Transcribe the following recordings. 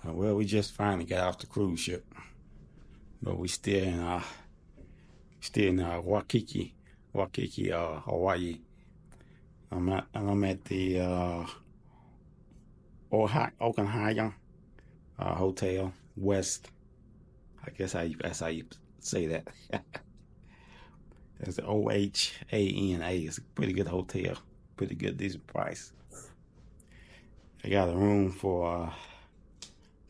Well, we just finally got off the cruise ship, but we still in Waikiki, Hawaii. I'm at the Okanagan Hotel West. I guess that's how you say that. It's OHANA. It's a pretty good hotel, pretty good decent price. I got a room for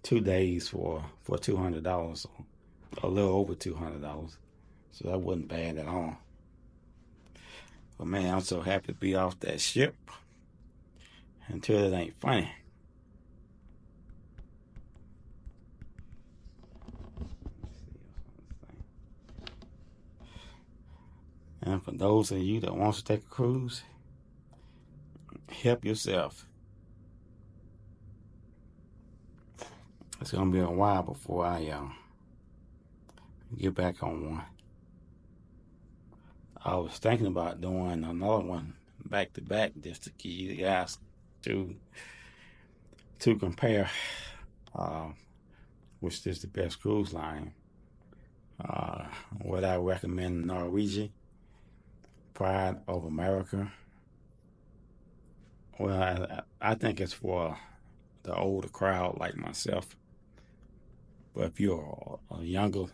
2 days for $200, a little over $200. So that wasn't bad at all. But man, I'm so happy to be off that ship. Until it ain't funny. And for those of you that wants to take a cruise, help yourself. It's gonna be a while before I get back on one. I was thinking about doing another one back to back just to give you guys to compare which is the best cruise line. Would I recommend Norwegian, Pride of America? Well, I think it's for the older crowd like myself. But if you're a younger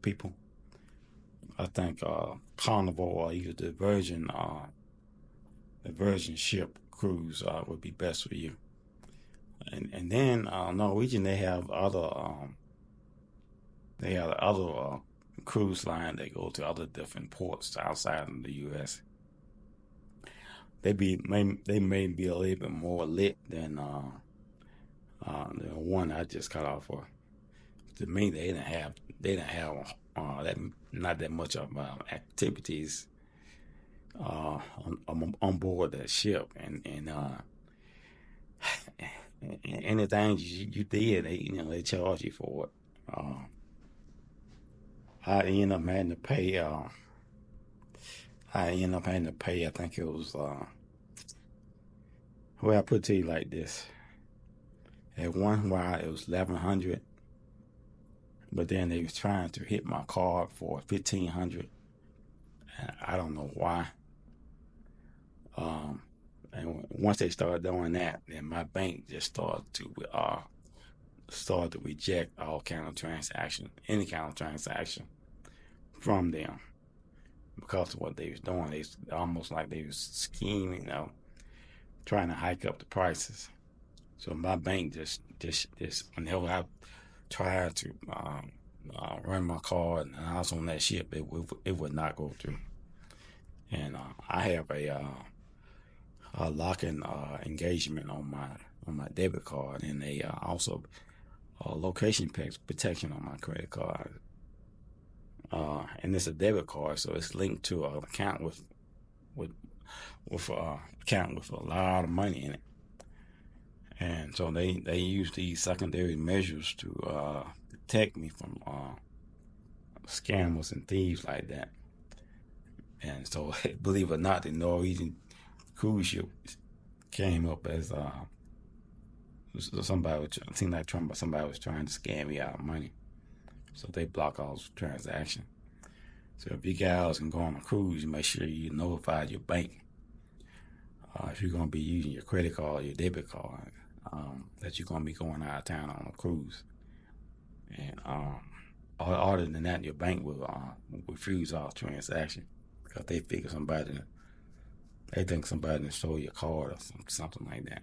people, I think Carnival or either the Virgin ship cruise would be best for you. And then Norwegian, they have other cruise line that go to other different ports outside of the U.S. They may be a little bit more lit than the one I just got off for. To me, they didn't have that not that much of activities on board that ship, and anything you did, they charge you for it. I ended up having to pay. I think it was. Well, I put it to you like this: at one while it was 1,100, but then they was trying to hit my card for 1,500. And I don't know why. And once they started doing that, then my bank just started to reject all kind of transaction, any kind of transaction from them because of what they was doing. They almost like they was scheming, trying to hike up the prices. So my bank just whenever I tried to run my card and I was on that ship, it would not go through. And I have a locking engagement on my debit card, and they also location protection on my credit card. And it's a debit card, so it's linked to an account with account with a lot of money in it. And so they use these secondary measures to protect me from scammers and thieves like that. And so, believe it or not, the Norwegian cruise ship came up as somebody seemed like somebody was trying to scam me out of money. So they block all transactions. So if you guys can go on a cruise, make sure you notify your bank if you're going to be using your credit card or your debit card, that you're going to be going out of town on a cruise. And other than that, your bank will refuse all transactions because they think somebody stole your card or something like that.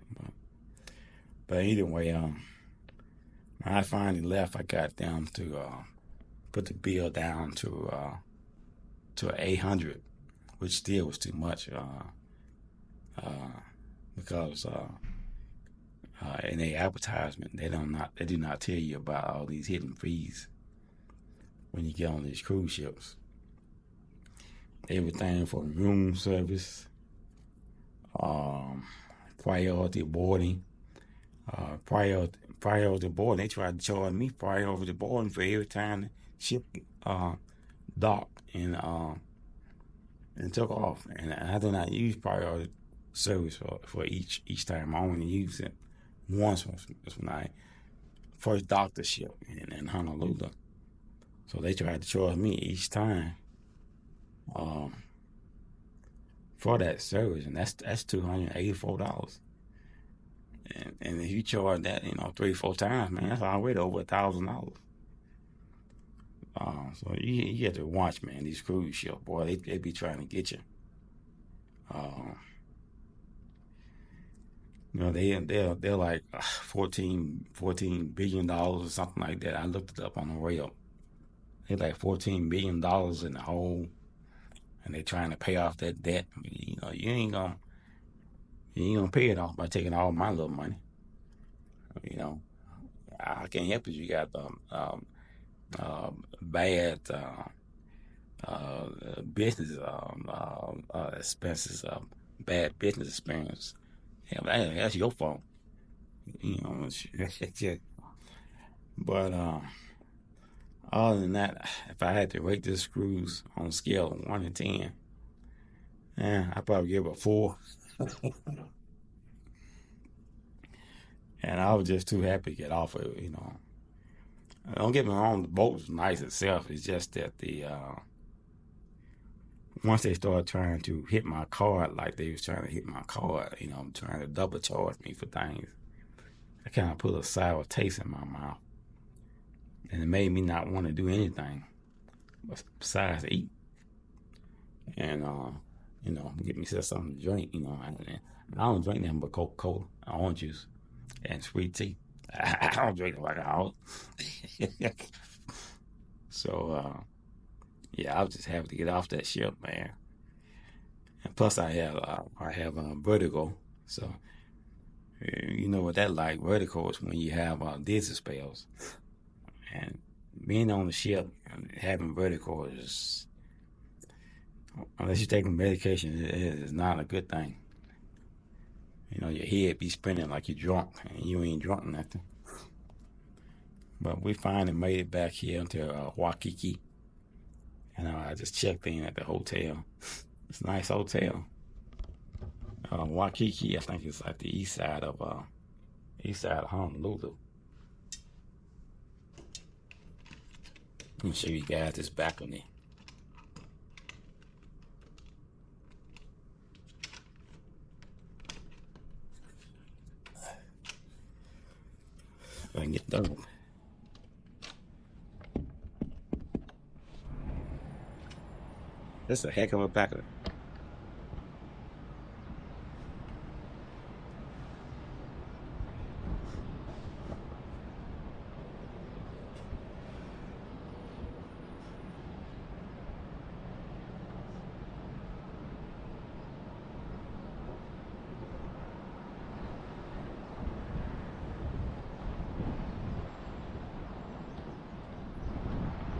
But either way, when I finally left, I got down to put the bill down to 800, which still was too much because in their advertisement they do not tell you about all these hidden fees when you get on these cruise ships. Everything from room service, priority boarding, priority boarding. They tried to charge me priority boarding for every time the ship docked and took off. And I did not use priority service for each time. I only used it once when I first doctorship in Honolulu. So they tried to charge me each time um, for that service, and that's $284. And if you charge that, 3, 4 times, man, that's already over $1,000. So you have to watch, man. These cruise ships, boy, they be trying to get you. Uh, they're like 14 billion dollars or something like that. I looked it up on the way up. They're like $14 billion in the hole, and they're trying to pay off that debt. You ain't gonna pay it off by taking all my little money. You know, I can't help it. You got bad business expenses, bad business experience. Yeah, that's your fault. You know, but other than that, if I had to rate this cruise on a scale of 1 to 10, yeah, I'd probably give it a 4. And I was just too happy to get off of it. Don't get me wrong, the boat was nice itself. It's just that once they started trying to hit my card like they was trying to hit my card, trying to double charge me for things, it kind of put a sour taste in my mouth. And it made me not want to do anything besides eat. And, get myself something to drink. I don't drink nothing but Coca-Cola, orange juice, and sweet tea. I don't drink no alcohol. So, yeah, I was just happy to get off that ship, man. And plus, I have vertigo. So, you know what that like? Vertigo is when you have dizzy spells. And being on the ship and having vertigo is, unless you're taking medication, it is not a good thing. Your head be spinning like you're drunk, and you ain't drunk nothing. But we finally made it back here to Waikiki, and I just checked in at the hotel. It's a nice hotel. Waikiki, I think it's like the east side of Honolulu. Let me show you guys this balcony. If I can get done. That's a heck of a balcony.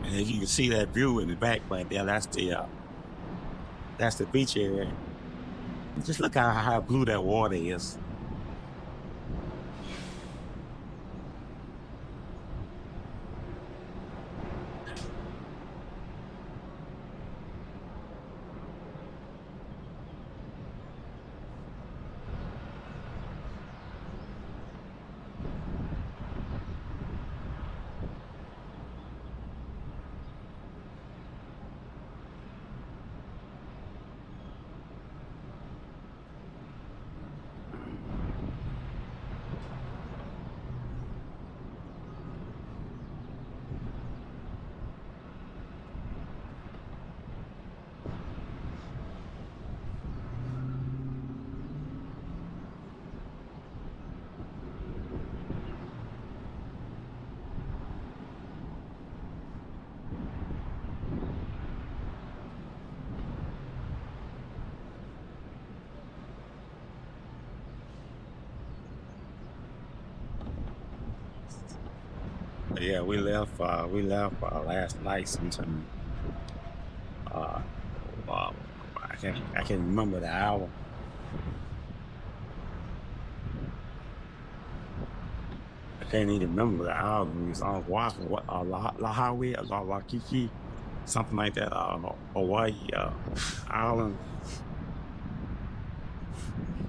And if you can see that view in the back right there, that's the beach area. Just look how blue that water is. But yeah, we left. We left last night sometime. Uh, uh, I can remember the hour. I can't even remember the hour. We was on what Lahawi, Waikiki, something like that. Hawaii island.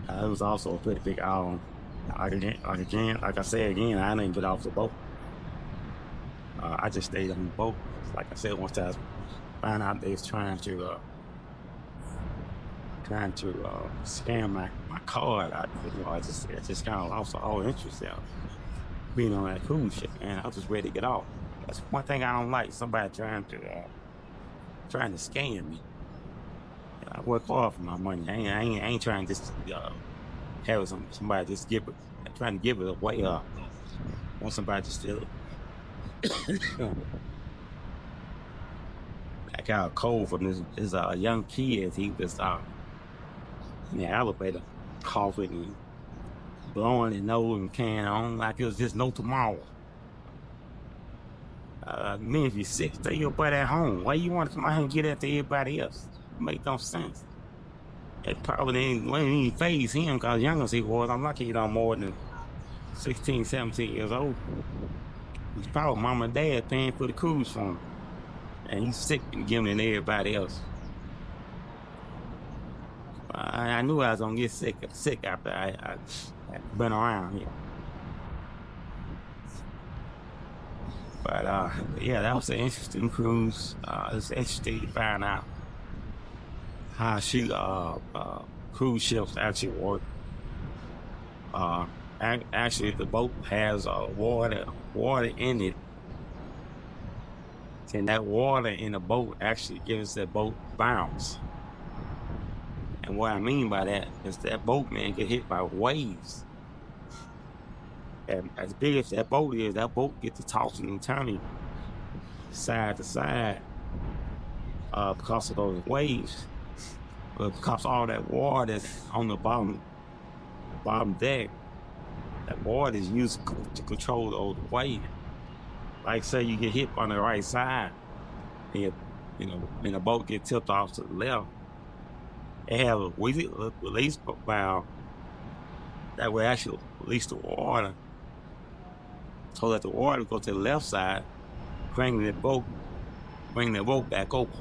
It was also a pretty big island. Like I said again, I didn't get off the boat. I just stayed on the boat. Like I said, once I found out they was trying to scam my card, I just kind of lost all interest in being on that cruise ship, man. I was just ready to get off. That's one thing I don't like. Somebody trying to scam me. I work hard for my money. I ain't trying to just have somebody just give it, trying to give it away. Want somebody to steal it. I got a call from this young kid. He was in the elevator, coughing and blowing his nose and carrying on like it was just no tomorrow. Man, if you're sick, stay your butt at home. Why you want to come out here and get after everybody else? It make no sense. It probably wouldn't even phase him because young as he was, I'm lucky he don't more than 16, 17 years old. He's probably mom and dad paying for the cruise for him. And he's sick and giving it to everybody else. I knew I was gonna get sick after I been around here. But yeah, that was an interesting cruise. It's interesting to find out how cruise ships actually work. Actually, the boat has water in it, and that water in the boat actually gives that boat bounce. And what I mean by that is that boat, man, get hit by waves. And as big as that boat is, that boat gets to tossing and turning side to side because of those waves. But because all that water that's on the bottom deck, that water is used to control those waves. Like say you get hit on the right side, and the boat get tipped off to the left. They have a release valve that will actually release the water, so that the water go to the left side, bring the boat back over.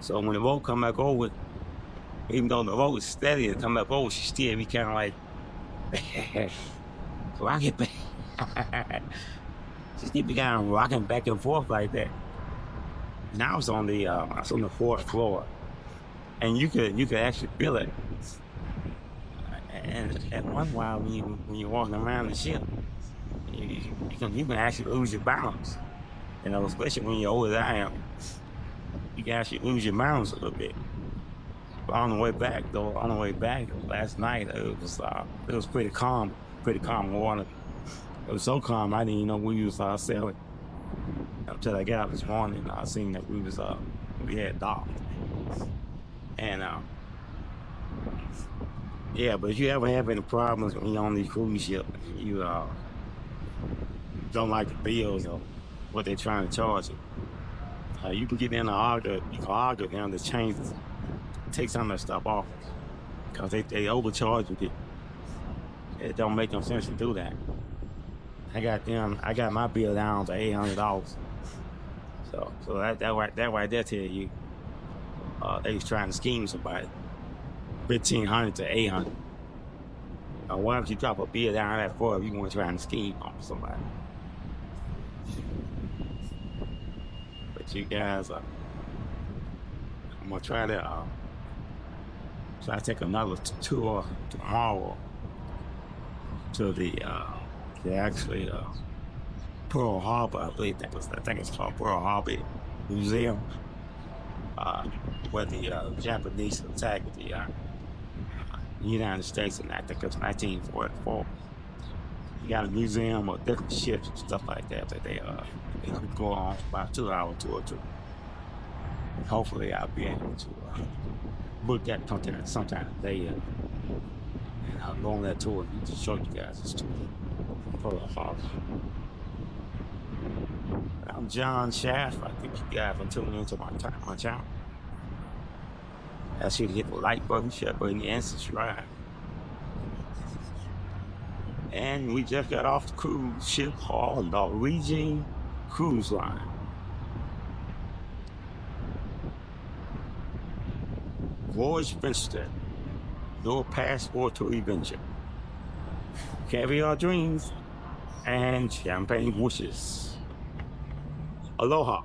So when the boat come back over, even though the boat is steady and come back over, she still be kind of like rocking back. She still be kind of rocking back and forth like that. And I was on the fourth floor, and you could actually feel it. And at one while, when you're walking around the ship, you can actually lose your balance. Especially when you're older than I am, you can actually lose your balance a little bit. But on the way back last night, it was pretty calm water. It was so calm I didn't even know we was sailing until I got up this morning. I seen that we had docked. And yeah, but if you ever have any problems when you're on these cruise ships, you don't like the bills or what they're trying to charge you, you can get in and argue with them to take some of that stuff off, because they overcharge you. It don't make no sense to do that. I got my bill down to $800. So that right there tell you they was trying to scheme somebody. $1,500 to $800. Why don't you drop a bill down that far if you want to try and scheme on somebody? But you guys, I'm gonna try to take another tour tomorrow to the actually Pearl Harbor. I think it's called Pearl Harbor Museum, where the Japanese attacked the United States in, I think it's 1944. You got a museum of different ships and stuff like that they could go on for about a 2-hour tour too. And hopefully I'll be able to book that sometime today and I'll go on that tour and just show you guys this tour. Pearl Harbor. I'm John Shaft. I think you guys are tuning into my channel. Ask you to hit the like button, share button, and subscribe. And we just got off the cruise ship called Norwegian Cruise Line. Voyage Vista. No passport to adventure. Caviar dreams. and champagne wishes. Aloha.